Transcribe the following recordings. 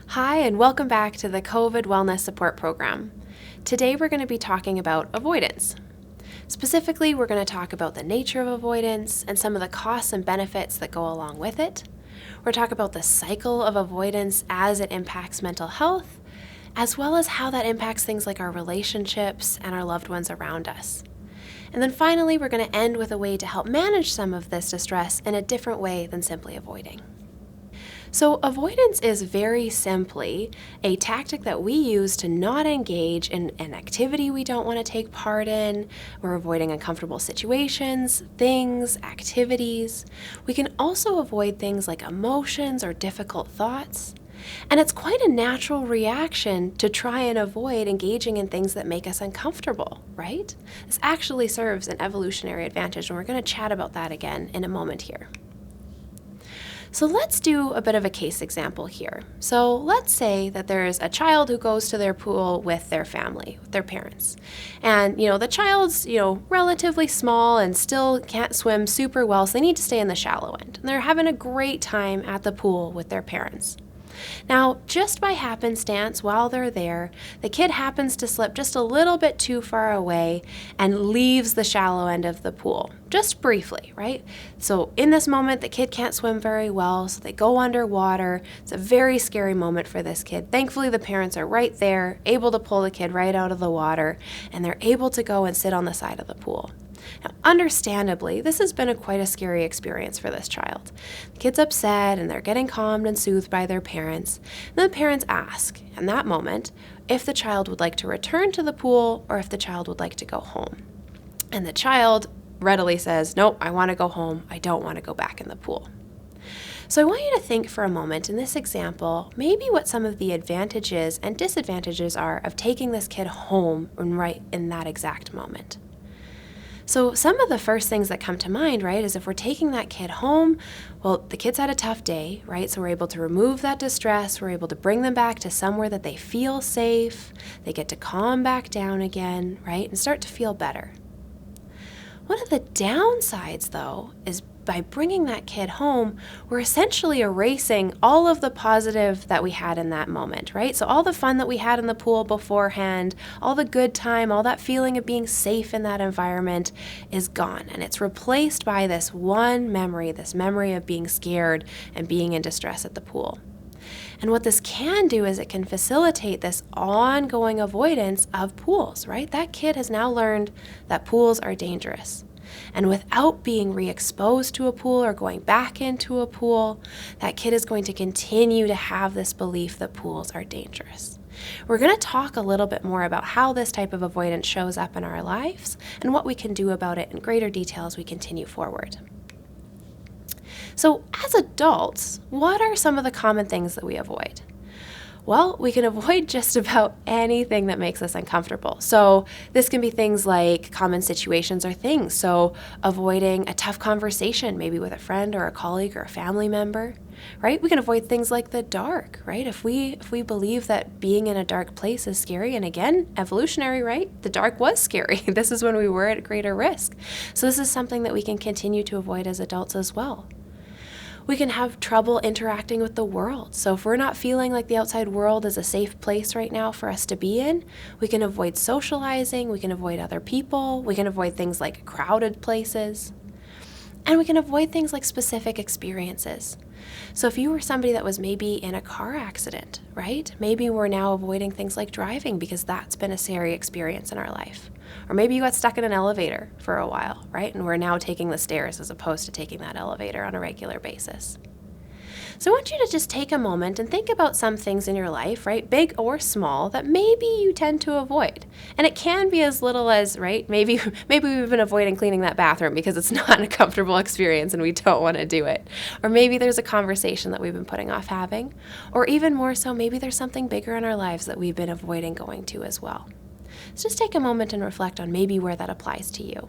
Hi, and welcome back to the COVID Wellness Support Program. Today we're going to be talking about avoidance. Specifically, we're going to talk about the nature of avoidance and some of the costs and benefits that go along with it. We're going to talk about the cycle of avoidance as it impacts mental health, as well as how that impacts things like our relationships and our loved ones around us. And then finally, we're going to end with a way to help manage some of this distress in a different way than simply avoiding. So avoidance is very simply a tactic that we use to not engage in an activity we don't want to take part in. We're avoiding uncomfortable situations, things, activities. We can also avoid things like emotions or difficult thoughts. And it's quite a natural reaction to try and avoid engaging in things that make us uncomfortable, right? This actually serves an evolutionary advantage, and we're going to chat about that again in a moment here. So let's do a bit of a case example here. So let's say that there's a child who goes to their pool with their family, with their parents. And, the child's, relatively small and still can't swim super well, so they need to stay in the shallow end. And they're having a great time at the pool with their parents. Now, just by happenstance, while they're there, the kid happens to slip just a little bit too far away and leaves the shallow end of the pool, just briefly, right? So in this moment, the kid can't swim very well, so they go underwater. It's a very scary moment for this kid. Thankfully, the parents are right there, able to pull the kid right out of the water, and they're able to go and sit on the side of the pool. Now, understandably, this has been quite a scary experience for this child. The kid's upset and they're getting calmed and soothed by their parents. And then the parents ask, in that moment, if the child would like to return to the pool or if the child would like to go home. And the child readily says, "Nope, I want to go home. I don't want to go back in the pool." So I want you to think for a moment in this example, maybe what some of the advantages and disadvantages are of taking this kid home right in that exact moment. So some of the first things that come to mind, right, is if we're taking that kid home, well, the kid's had a tough day, right? So we're able to remove that distress. We're able to bring them back to somewhere that they feel safe. They get to calm back down again, right, and start to feel better. One of the downsides, though, is by bringing that kid home, we're essentially erasing all of the positive that we had in that moment, right? So all the fun that we had in the pool beforehand, all the good time, all that feeling of being safe in that environment is gone. And it's replaced by this one memory, this memory of being scared and being in distress at the pool. And what this can do is it can facilitate this ongoing avoidance of pools, right? That kid has now learned that pools are dangerous. And without being re-exposed to a pool or going back into a pool, that kid is going to continue to have this belief that pools are dangerous. We're going to talk a little bit more about how this type of avoidance shows up in our lives and what we can do about it in greater detail as we continue forward. So as adults, what are some of the common things that we avoid? Well, we can avoid just about anything that makes us uncomfortable. So this can be things like common situations or things. So avoiding a tough conversation, maybe with a friend or a colleague or a family member, right? We can avoid things like the dark, right? If we believe that being in a dark place is scary, and again, evolutionary, right? The dark was scary. This is when we were at greater risk. So this is something that we can continue to avoid as adults as well. We can have trouble interacting with the world. So if we're not feeling like the outside world is a safe place right now for us to be in, we can avoid socializing, we can avoid other people, we can avoid things like crowded places, and we can avoid things like specific experiences. So if you were somebody that was maybe in a car accident, right? Maybe we're now avoiding things like driving because that's been a scary experience in our life. Or maybe you got stuck in an elevator for a while, right? And we're now taking the stairs as opposed to taking that elevator on a regular basis. So I want you to just take a moment and think about some things in your life, right, big or small, that maybe you tend to avoid. And it can be as little as, right, maybe we've been avoiding cleaning that bathroom because it's not a comfortable experience and we don't want to do it. Or maybe there's a conversation that we've been putting off having. Or even more so, maybe there's something bigger in our lives that we've been avoiding going to as well. So just take a moment and reflect on maybe where that applies to you.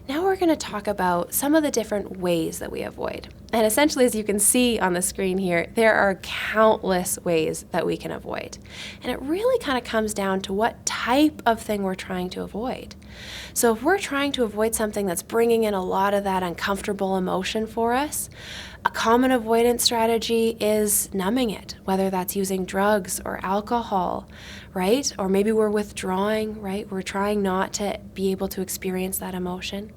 Now we're going to talk about some of the different ways that we avoid. And essentially, as you can see on the screen here, there are countless ways that we can avoid. And it really kind of comes down to what type of thing we're trying to avoid. So if we're trying to avoid something that's bringing in a lot of that uncomfortable emotion for us, a common avoidance strategy is numbing it, whether that's using drugs or alcohol, right? Or maybe we're withdrawing, right? We're trying not to be able to experience that emotion.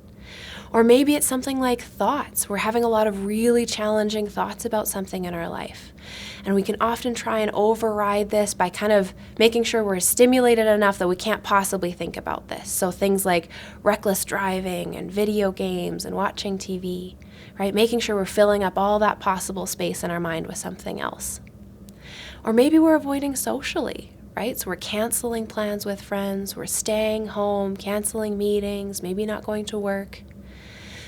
Or maybe it's something like thoughts. We're having a lot of really challenging thoughts about something in our life. And we can often try and override this by kind of making sure we're stimulated enough that we can't possibly think about this. So things like reckless driving and video games and watching TV, right? Making sure we're filling up all that possible space in our mind with something else. Or maybe we're avoiding socially, right? So we're canceling plans with friends, we're staying home, canceling meetings, maybe not going to work.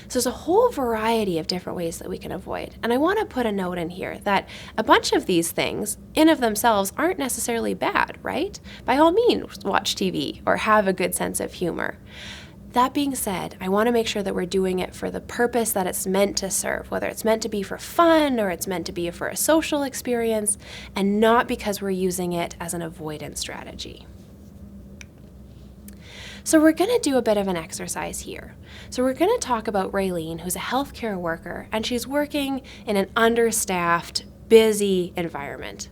So there's a whole variety of different ways that we can avoid. And I want to put a note in here that a bunch of these things in of themselves aren't necessarily bad, right? By all means, watch TV or have a good sense of humor. That being said, I want to make sure that we're doing it for the purpose that it's meant to serve, whether it's meant to be for fun or it's meant to be for a social experience, and not because we're using it as an avoidance strategy. So we're going to do a bit of an exercise here. So we're going to talk about Raylene, who's a healthcare worker, and she's working in an understaffed, busy environment.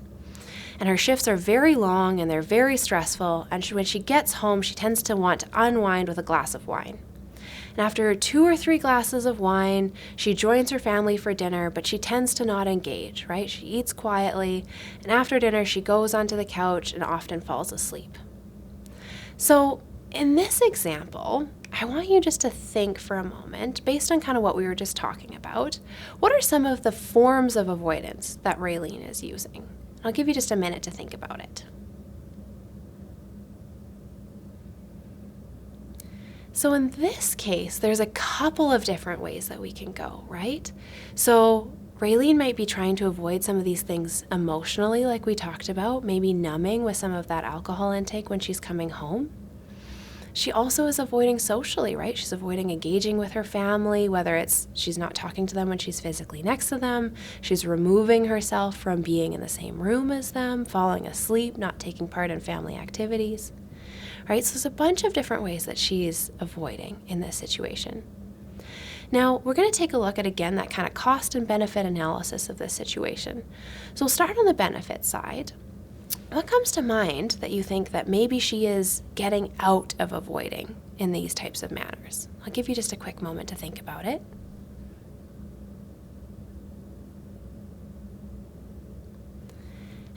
And her shifts are very long and they're very stressful, and when she gets home, she tends to want to unwind with a glass of wine. And after 2 or 3 glasses of wine, she joins her family for dinner, but she tends to not engage, right? She eats quietly, and after dinner, she goes onto the couch and often falls asleep. So in this example, I want you just to think for a moment, based on kind of what we were just talking about, what are some of the forms of avoidance that Raylene is using? I'll give you just a minute to think about it. So in this case, there's a couple of different ways that we can go, right? So Raylene might be trying to avoid some of these things emotionally, like we talked about, maybe numbing with some of that alcohol intake when she's coming home. She also is avoiding socially, right? She's avoiding engaging with her family, whether it's she's not talking to them when she's physically next to them, she's removing herself from being in the same room as them, falling asleep, not taking part in family activities, right? So there's a bunch of different ways that she's avoiding in this situation. Now, we're going to take a look at, again, that kind of cost and benefit analysis of this situation. So we'll start on the benefit side. What comes to mind that you think that maybe she is getting out of avoiding in these types of manners? I'll give you just a quick moment to think about it.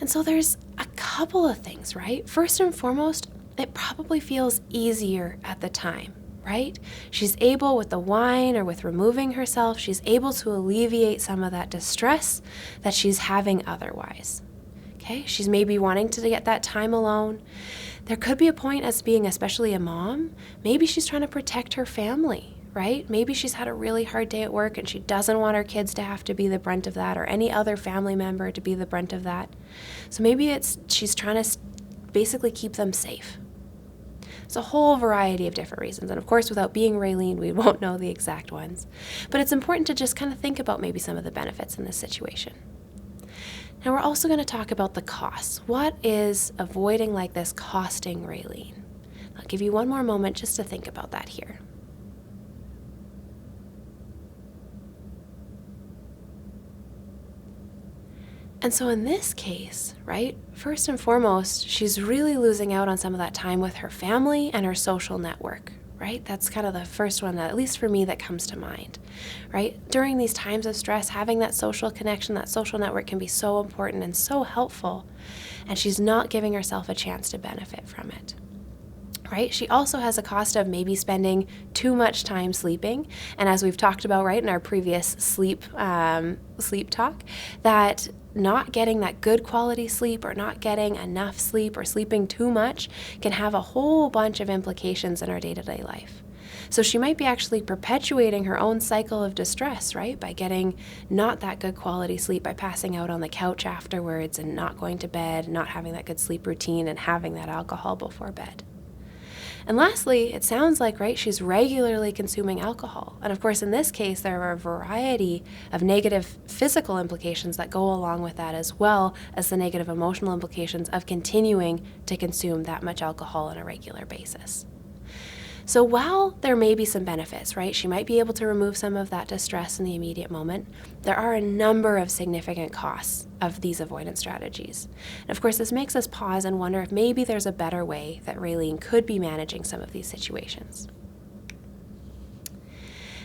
And so there's a couple of things, right? First and foremost, it probably feels easier at the time, right? She's able, with the wine or with removing herself, she's able to alleviate some of that distress that she's having otherwise. Okay, she's maybe wanting to get that time alone. There could be a point as being especially a mom, maybe she's trying to protect her family, right? Maybe she's had a really hard day at work and she doesn't want her kids to have to be the brunt of that or any other family member to be the brunt of that. So maybe she's trying to basically keep them safe. It's a whole variety of different reasons. And of course, without being Raylene, we won't know the exact ones. But it's important to just kind of think about maybe some of the benefits in this situation. Now we're also going to talk about the costs. What is avoiding like this costing Raylene? I'll give you one more moment just to think about that here. And so in this case, right, first and foremost, she's really losing out on some of that time with her family and her social network, right? That's kind of the first one that, at least for me, that comes to mind, right? During these times of stress, having that social connection, that social network can be so important and so helpful, and she's not giving herself a chance to benefit from it, right? She also has a cost of maybe spending too much time sleeping, and as we've talked about, right, in our previous sleep talk, that not getting that good quality sleep or not getting enough sleep or sleeping too much can have a whole bunch of implications in our day-to-day life. So she might be actually perpetuating her own cycle of distress, right, by getting not that good quality sleep, by passing out on the couch afterwards and not going to bed, not having that good sleep routine and having that alcohol before bed. And lastly, it sounds like, right, she's regularly consuming alcohol. And of course, in this case, there are a variety of negative physical implications that go along with that, as well as the negative emotional implications of continuing to consume that much alcohol on a regular basis. So while there may be some benefits, right, she might be able to remove some of that distress in the immediate moment, there are a number of significant costs of these avoidance strategies. And of course, this makes us pause and wonder if maybe there's a better way that Raylene could be managing some of these situations.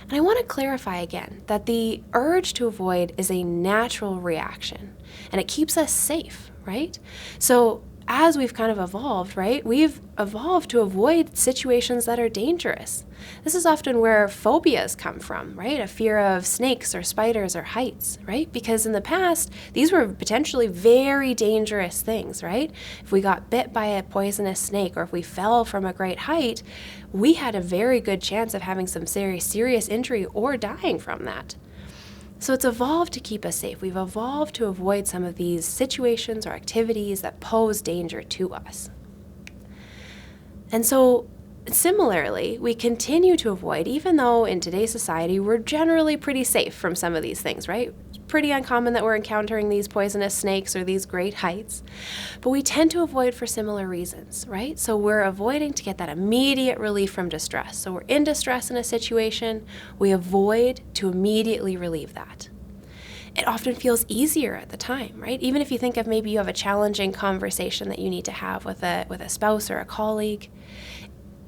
And I want to clarify again that the urge to avoid is a natural reaction, and it keeps us safe, right? So as we've kind of evolved, right, we've evolved to avoid situations that are dangerous. This is often where phobias come from, right? A fear of snakes or spiders or heights, right? Because in the past, these were potentially very dangerous things, right? If we got bit by a poisonous snake or if we fell from a great height, we had a very good chance of having some serious injury or dying from that. So it's evolved to keep us safe. We've evolved to avoid some of these situations or activities that pose danger to us. And so similarly, we continue to avoid, even though in today's society we're generally pretty safe from some of these things, right? It's pretty uncommon that we're encountering these poisonous snakes or these great heights, but we tend to avoid for similar reasons, right? So we're avoiding to get that immediate relief from distress. So we're in distress in a situation, we avoid to immediately relieve that. It often feels easier at the time, right? Even if you think of maybe you have a challenging conversation that you need to have with a spouse or a colleague,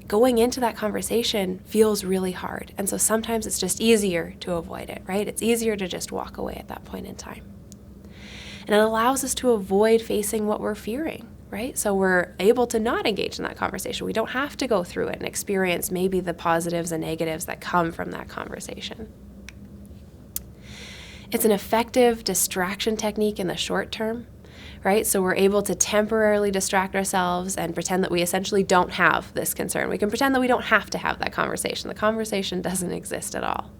going into that conversation feels really hard. And so sometimes it's just easier to avoid it, right? It's easier to just walk away at that point in time. And it allows us to avoid facing what we're fearing, right? So we're able to not engage in that conversation. We don't have to go through it and experience maybe the positives and negatives that come from that conversation. It's an effective distraction technique in the short term, right? So we're able to temporarily distract ourselves and pretend that we essentially don't have this concern. We can pretend that we don't have to have that conversation. The conversation doesn't exist at all.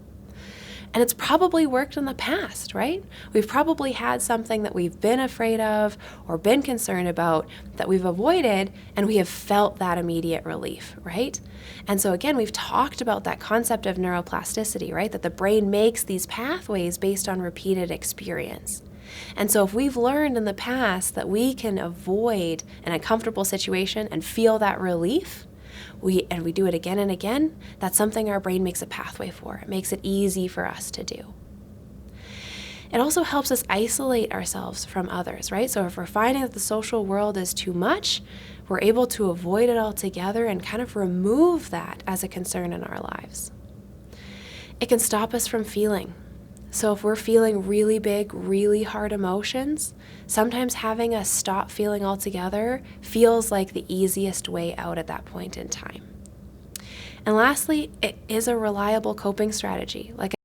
And it's probably worked in the past, right? We've probably had something that we've been afraid of or been concerned about that we've avoided, and we have felt that immediate relief, right? And so again, we've talked about that concept of neuroplasticity, right? That the brain makes these pathways based on repeated experience. And so if we've learned in the past that we can avoid an uncomfortable situation and feel that relief, we do it again and again, that's something our brain makes a pathway for. It makes it easy for us to do. It also helps us isolate ourselves from others, right? So if we're finding that the social world is too much, we're able to avoid it altogether and kind of remove that as a concern in our lives. It can stop us from feeling. So if we're feeling really big, really hard emotions, sometimes having us stop feeling altogether feels like the easiest way out at that point in time. And lastly, it is a reliable coping strategy. Like